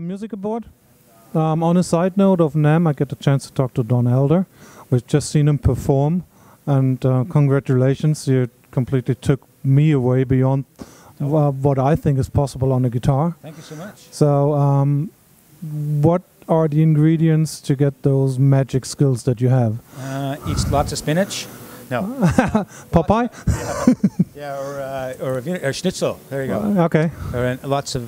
Musiker-Board. On a side note of NAMM, I get a chance to talk to Don Alder. We've just seen him perform, and congratulations, you completely took me away beyond what I think is possible on a guitar. Thank you so much. So, what are the ingredients to get those magic skills that you have? Eat lots of spinach. No. Popeye? Or schnitzel. There you go. Okay. Or lots of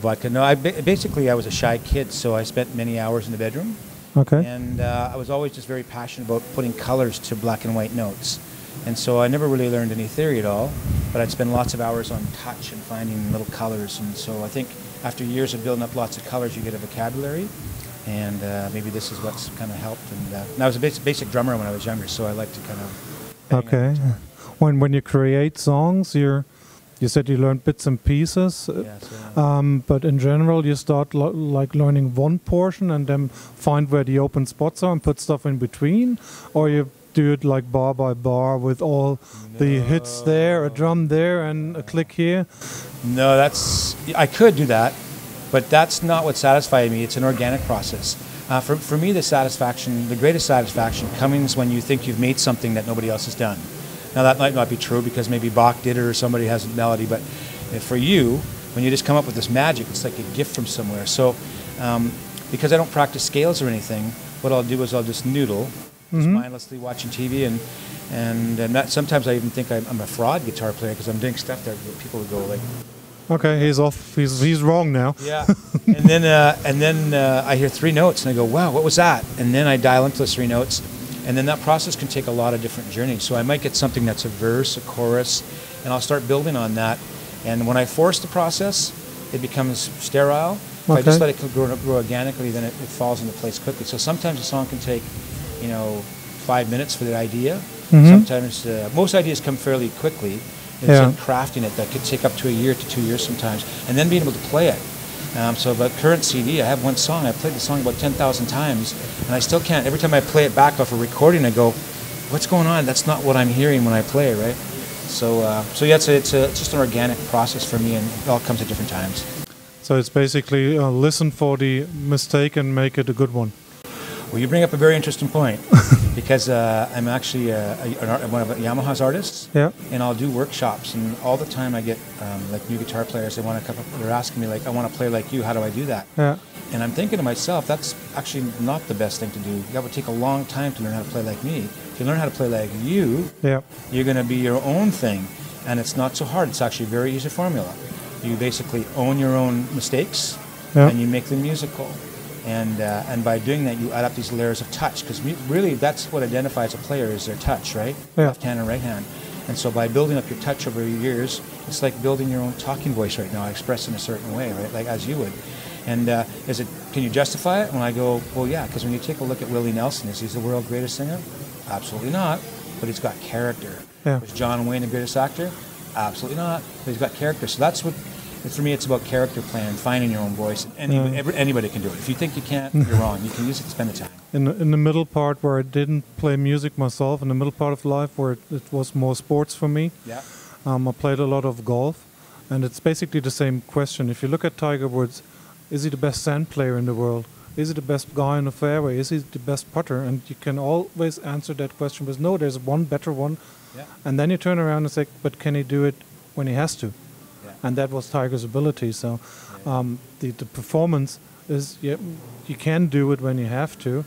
vodka. No, basically I was a shy kid, so I spent many hours in the bedroom. Okay. And I was always just very passionate about putting colors to black and white notes. And so I never really learned any theory at all, but I'd spend lots of hours on touch and finding little colors. And so I think after years of building up lots of colors, you get a vocabulary. And maybe this is what's kind of helped. And I was a basic drummer when I was younger, so I like to kind of bang on the guitar. When you create songs, you said you learned bits and pieces. Yes, but in general, you start like learning one portion and then find where the open spots are and put stuff in between, or you do it like bar by bar with all the hits there, a drum there, and a click here. No, I could do that. But that's not what satisfied me. It's an organic process. For me, the greatest satisfaction comes when you think you've made something that nobody else has done. Now, that might not be true because maybe Bach did it or somebody has a melody, but for you, when you just come up with this magic, it's like a gift from somewhere. So, because I don't practice scales or anything, what I'll do is I'll just noodle, just mindlessly watching TV, and sometimes I even think I'm a fraud guitar player because I'm doing stuff that people would go like, okay, he's off. He's wrong now. Yeah, and then I hear three notes and I go, wow, what was that? And then I dial into those three notes, and then that process can take a lot of different journeys. So I might get something that's a verse, a chorus, and I'll start building on that. And when I force the process, it becomes sterile. If I just let it grow organically, then it falls into place quickly. So sometimes a song can take, 5 minutes for the idea. Sometimes most ideas come fairly quickly. It's in crafting it that could take up to a year to 2 years sometimes, and then being able to play it. So about current CD, I have one song. I played the song about 10,000 times, and I still can't. Every time I play it back off a recording, I go, "What's going on? That's not what I'm hearing when I play, right?" So yeah, it's just an organic process for me, and it all comes at different times. So it's basically listen for the mistake and make it a good one. Well, you bring up a very interesting point because I'm actually one of Yamaha's artists, and I'll do workshops, and all the time I get like new guitar players. They want to come up. They're asking me like, "I want to play like you. How do I do that?" Yeah. And I'm thinking to myself, that's actually not the best thing to do. That would take a long time to learn how to play like me. If you learn how to play like you, you're going to be your own thing, and it's not so hard. It's actually a very easy formula. You basically own your own mistakes, and you make them musical. And by doing that, you add up these layers of touch, because really that's what identifies a player is their touch, right? Left hand and right hand. And so by building up your touch over years, it's like building your own talking voice right now, expressed in a certain way, right? Like as you would. And can you justify it? When I go, well, yeah, because when you take a look at Willie Nelson, is he the world's greatest singer? Absolutely not, but he's got character. Was John Wayne the greatest actor? Absolutely not, but he's got character. So that's what. For me, it's about character playing and finding your own voice. Anybody can do it. If you think you can't, you're wrong. You can use it to spend the time. In the middle part where I didn't play music myself, in the middle part of life where it was more sports for me, I played a lot of golf, and it's basically the same question. If you look at Tiger Woods, is he the best sand player in the world? Is he the best guy on the fairway? Is he the best putter? And you can always answer that question with no, there's one better one. And then you turn around and say, but can he do it when he has to? And that was Tiger's ability. So the performance is, you can do it when you have to,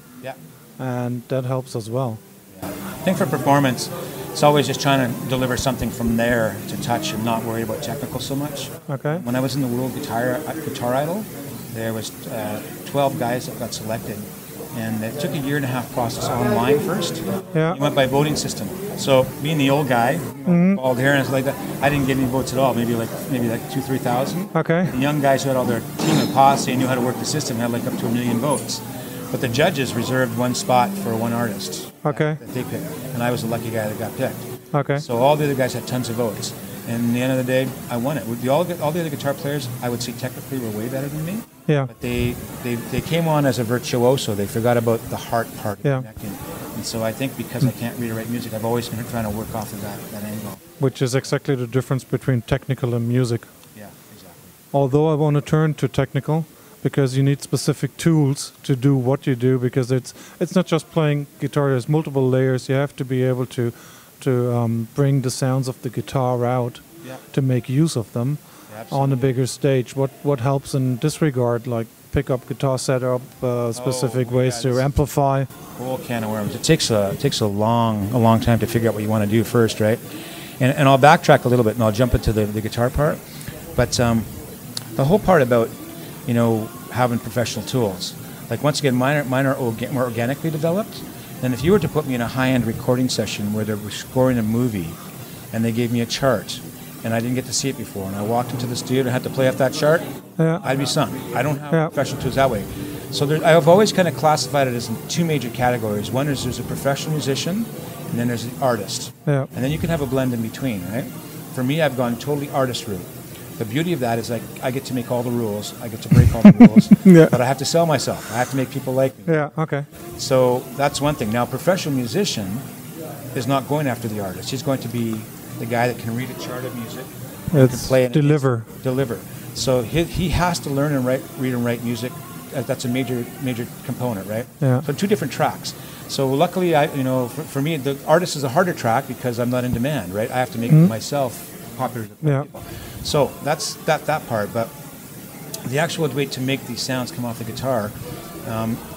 and that helps as well. I think for performance, it's always just trying to deliver something from there to touch and not worry about technical so much. Okay. When I was in the World Guitar Idol, there was 12 guys that got selected. And it took a 1.5-year process online first. You went by voting system. So being the old guy, bald hair and stuff like that, I didn't get any votes at all. Maybe like 2,000-3,000. Okay. The young guys who had all their team and posse and knew how to work the system had like up to 1 million votes. But the judges reserved one spot for one artist. Okay. That they picked, and I was the lucky guy that got picked. Okay. So all the other guys had tons of votes, and at the end of the day, I won it. All the other guitar players, I would say technically were way better than me. Yeah. But they came on as a virtuoso. They forgot about the heart part of connecting. And so I think because I can't read or write music, I've always been trying to work off of that angle. Which is exactly the difference between technical and music. Yeah, exactly. Although I want to turn to technical, because you need specific tools to do what you do, because it's not just playing guitar, there's multiple layers. You have to be able to bring the sounds of the guitar out to make use of them on a bigger stage. What helps in this regard, like pick up guitar setup, specific ways to amplify? Whole can of worms. It takes a long time to figure out what you want to do first, right? And I'll backtrack a little bit and I'll jump into the guitar part. But the whole part about having professional tools, like once again, mine are more organically developed. And if you were to put me in a high-end recording session where they were scoring a movie and they gave me a chart and I didn't get to see it before, and I walked into the studio and had to play off that chart, I'd be sunk. I don't have professional tools that way. So I've always kind of classified it as in two major categories. One is there's a professional musician, and then there's the artist. Yeah. And then you can have a blend in between, right? For me, I've gone totally artist route. The beauty of that is I get to make all the rules. I get to break all the rules. But I have to sell myself. I have to make people like me. Yeah, okay. So that's one thing. Now, a professional musician is not going after the artist. He's going to be the guy that can read a chart of music. Can play deliver. Deliver. So he has to learn and read and write music. That's a major component, right? Yeah. So two different tracks. So luckily, for me, the artist is a harder track because I'm not in demand, right? I have to make myself popular to people. So that's that part. But the actual way to make these sounds come off the guitar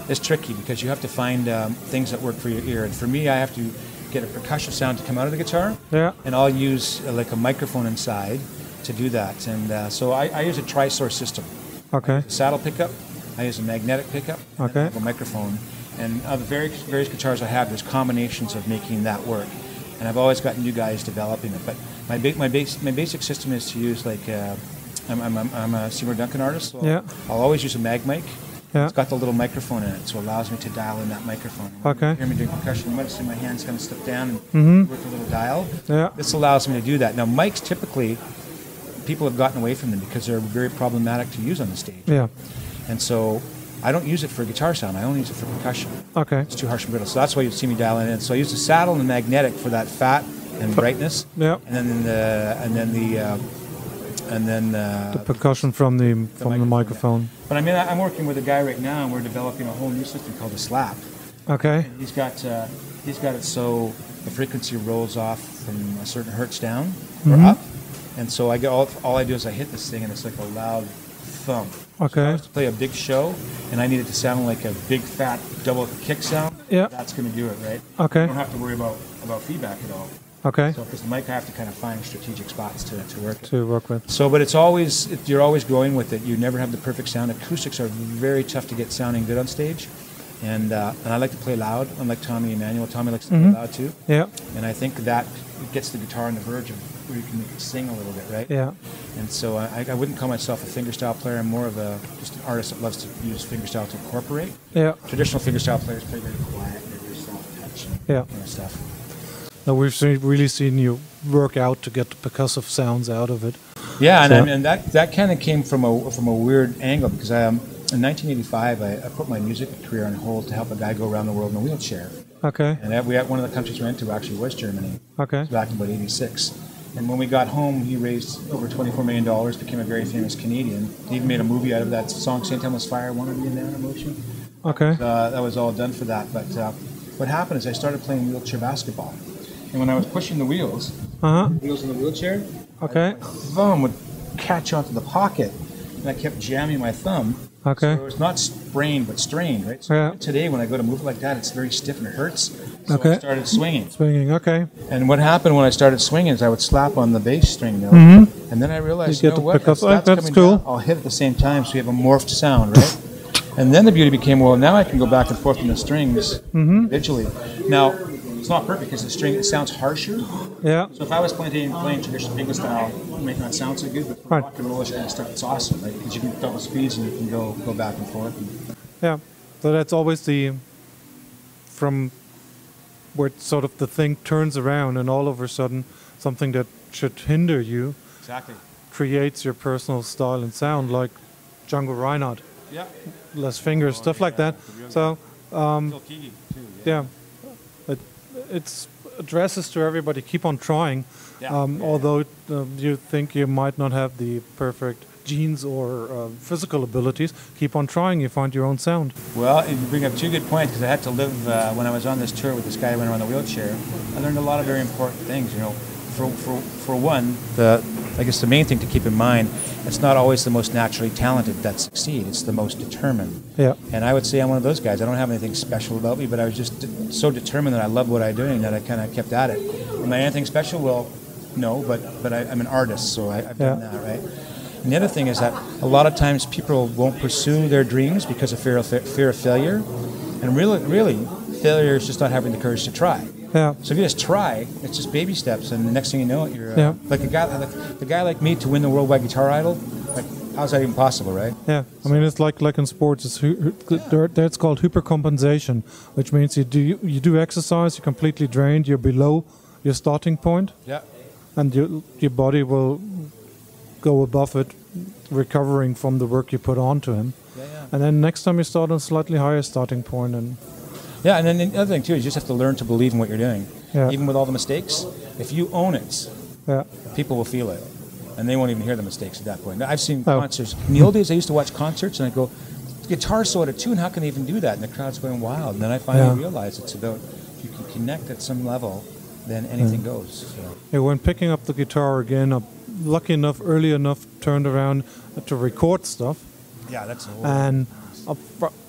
is tricky because you have to find things that work for your ear. And for me, I have to get a percussion sound to come out of the guitar. Yeah. And I'll use like a microphone inside to do that. And so I use a tri-source system. Okay. I use a saddle pickup. I use a magnetic pickup. Okay. I have a microphone. And of the various guitars I have, there's combinations of making that work. And I've always got new guys developing it. But my basic system is to use like I'm a Seymour Duncan artist. So I'll always use a mag mic. Yeah. It's got the little microphone in it, so it allows me to dial in that microphone. Okay. You hear me doing percussion, you might see my hands kind of slip down and work a little dial. Yeah. This allows me to do that. Now mics typically, people have gotten away from them because they're very problematic to use on the stage. Yeah. And so I don't use it for guitar sound. I only use it for percussion. Okay. It's too harsh and brittle. So that's why you see me dialing in. So I use the saddle and the magnetic for that fat and brightness. Yeah. And then the percussion from the microphone. Yeah. But I mean, I'm working with a guy right now, and we're developing a whole new system called the slap. Okay. And he's got it so the frequency rolls off from a certain hertz down or up, and so I get all I do is I hit this thing, and it's like a loud thump. Okay. So I was to play a big show, and I need it to sound like a big fat double kick sound. Yeah. That's going to do it, right? Okay. I don't have to worry about feedback at all. Okay. So because the mic, I have to kind of find strategic spots to work with. So, but you're always growing with it. You never have the perfect sound. Acoustics are very tough to get sounding good on stage, and I like to play loud. Unlike Tommy Emmanuel, Tommy likes to play loud too. Yeah. And I think that gets the guitar on the verge of where you can sing a little bit, right? Yeah. And so I wouldn't call myself a fingerstyle player. I'm more of just an artist that loves to use fingerstyle to incorporate. Yeah. Traditional fingerstyle players play very quiet, very soft touch, kind of stuff. Now we've really seen you work out to get the percussive sounds out of it. Yeah, and that kind of came from a weird angle because in 1985 I put my music career on hold to help a guy go around the world in a wheelchair. Okay. And one of the countries we went to actually was Germany. Okay. It was back in about '86. And when we got home, he raised over $24 million, became a very famous Canadian. He even made a movie out of that song, St. Elmo's Fire, Wanna Be in That Emotion. Okay. That was all done for that. But what happened is I started playing wheelchair basketball. And when I was pushing the wheels in the wheelchair, my thumb would catch onto the pocket, and I kept jamming my thumb. Okay. So it was not sprained, but strained, right? So today, when I go to move it like that, it's very stiff and it hurts. So I started swinging. And what happened when I started swinging is I would slap on the bass string note, and then I realized, you know what? That's coming down, I'll hit at the same time, so you have a morphed sound, right? And then the beauty became, well, now I can go back and forth on the strings individually. Now, it's not perfect because it sounds harsher. Yeah. So if I was playing traditional fingerstyle, it might not sound so good, but for rock and rollish kind of stuff, it's awesome, right? Because you can double speeds and you can go back and forth. Yeah. So that's always from where sort of the thing turns around and all of a sudden something that should hinder you creates your personal style and sound, like Django Reinhardt. Yeah. Less fingers, stuff like that. So, yeah, it's addresses to everybody. Keep on trying. Although you think you might not have the perfect genes or physical abilities, keep on trying. You find your own sound. Well, you bring up two good points, because I had to live, when I was on this tour with this guy who went around the wheelchair, I learned a lot of very important things, you know. For one, I guess the main thing to keep in mind, it's not always the most naturally talented that succeed. It's the most determined. Yeah. And I would say I'm one of those guys. I don't have anything special about me, but I was just so determined that I loved what I'm doing that I kind of kept at it. Am I anything special? Well, no, but I'm an artist, so I've done that, right? And the other thing is that a lot of times people won't pursue their dreams because of fear of failure. And really, failure is just not having the courage to try. Yeah. So if you just try, it's just baby steps, and the next thing you know, you're like a guy like me to win the worldwide guitar idol. Like, how's that even possible, right? Yeah. I mean, it's like in sports. That's called hypercompensation, which means you do exercise, you're completely drained, you're below your starting point. Yeah. And your body will go above it, recovering from the work you put onto him. Yeah. And then next time you start on a slightly higher starting point. Yeah, and then the other thing too is you just have to learn to believe in what you're doing. Yeah. Even with all the mistakes, if you own it, people will feel it, and they won't even hear the mistakes at that point. I've seen concerts. In the old days, I used to watch concerts, and I'd go, the guitar's so out of tune, how can they even do that? And the crowd's going wild. And then I finally realized it's about, if you can connect at some level, then anything goes. So. Yeah, when picking up the guitar again, I'm lucky enough, early enough, turned around to record stuff. Yeah, that's the whole and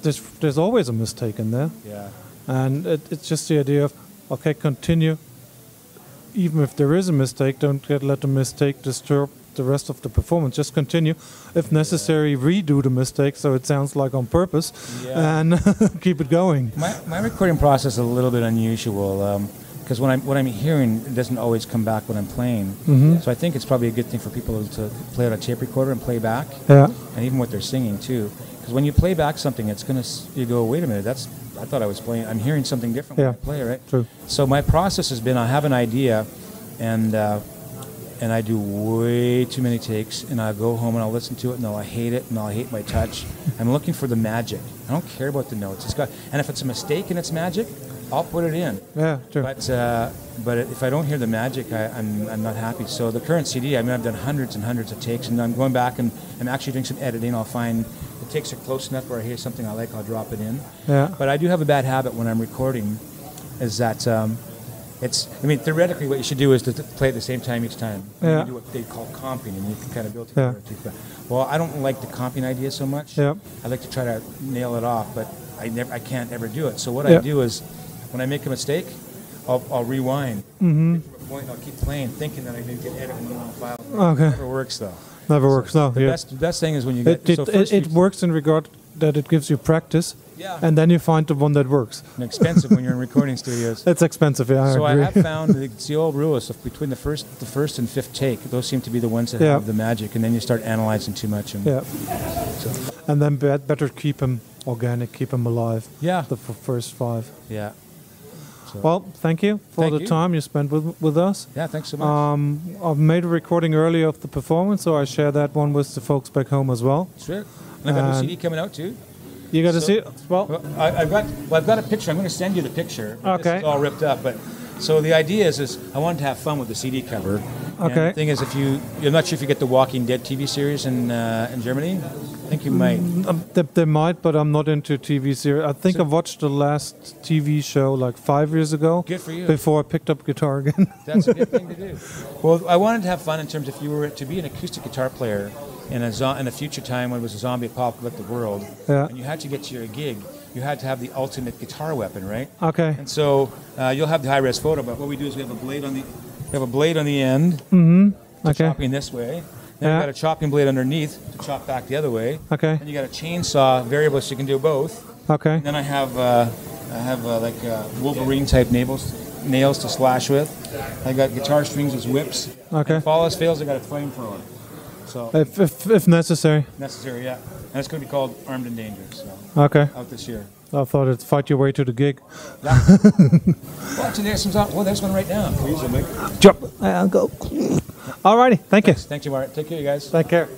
there's always a mistake in there. Yeah. And it's just the idea of, okay, continue. Even if there is a mistake, don't let the mistake disturb the rest of the performance. Just continue. If necessary, redo the mistake so it sounds like on purpose, and keep it going. My recording process is a little bit unusual. Because what I'm hearing, it doesn't always come back when I'm playing. Mm-hmm. So I think it's probably a good thing for people to play on a tape recorder and play back. Yeah. And even what they're singing too. Because when you play back something, you go, wait a minute, I thought I was playing. I'm hearing something different when I play, right? True. So my process has been, I have an idea, and I do way too many takes, and I'll go home and I'll listen to it, and I'll hate it, and I'll hate my touch. I'm looking for the magic. I don't care about the notes. And if it's a mistake and it's magic, I'll put it in. Yeah, true. But if I don't hear the magic, I'm not happy. So the current CD, I mean, I've done hundreds and hundreds of takes, and I'm going back and I'm actually doing some editing. I'll find the takes are close enough where I hear something I like, I'll drop it in. Yeah. But I do have a bad habit when I'm recording, is that theoretically what you should do is to play at the same time each time. Yeah. You do what they call comping, and you can kind of build together. Well, I don't like the comping idea so much. Yeah. I like to try to nail it off, but I can't ever do it. So what I do is, when I make a mistake, I'll rewind. Mm-hmm. From a point, I'll keep playing, thinking that I did get edit and on file. Okay. It never works though. Never works. No. The best thing is when you get it works in regard that it gives you practice. Yeah. And then you find the one that works. And expensive when you're in recording studios. It's expensive, yeah. So I agree. I have found it's the old rule is between the first and fifth take, those seem to be the ones that have the magic, and then you start analyzing too much. And and then better keep them organic, keep them alive. Yeah. The first five. Yeah. So. Well, thank you for the time you spent with us. Yeah, thanks so much. I've made a recording earlier of the performance, so I share that one with the folks back home as well. Sure. And I've got a CD coming out too. You got to see it? Well, I've got a picture. I'm going to send you the picture. Okay. This is all ripped up, but so the idea is I wanted to have fun with the CD cover. Okay. And the thing is, I'm not sure if you get the Walking Dead TV series in Germany. I think you might. They might, but I'm not into TV series. I think I watched the last TV show like 5 years ago. Good for you. Before I picked up guitar again. That's a good thing to do. Well, I wanted to have fun in terms if you were to be an acoustic guitar player in a future time when it was a zombie apocalyptic world, and you had to get to your gig, you had to have the ultimate guitar weapon, right? Okay. And so you'll have the high-res photo, but what we do is we have a blade on the end. Mm-hmm. Okay. Chopping this way. Then you got a chopping blade underneath to chop back the other way. Okay. And you got a chainsaw variable, so you can do both. Okay. And then I have Wolverine type nails to slash with. I got guitar strings as whips. Okay. And if all else fails, I got a flamethrower. So if necessary. Necessary, yeah. And it's going to be called Armed and Dangerous. So okay. Out this year. I thought it's fight your way to the gig. Yeah. Well, actually, there's one right now. Jump. I'll go. Alrighty. Thank you. Thanks, you, Mark. Take care, you guys. Take care.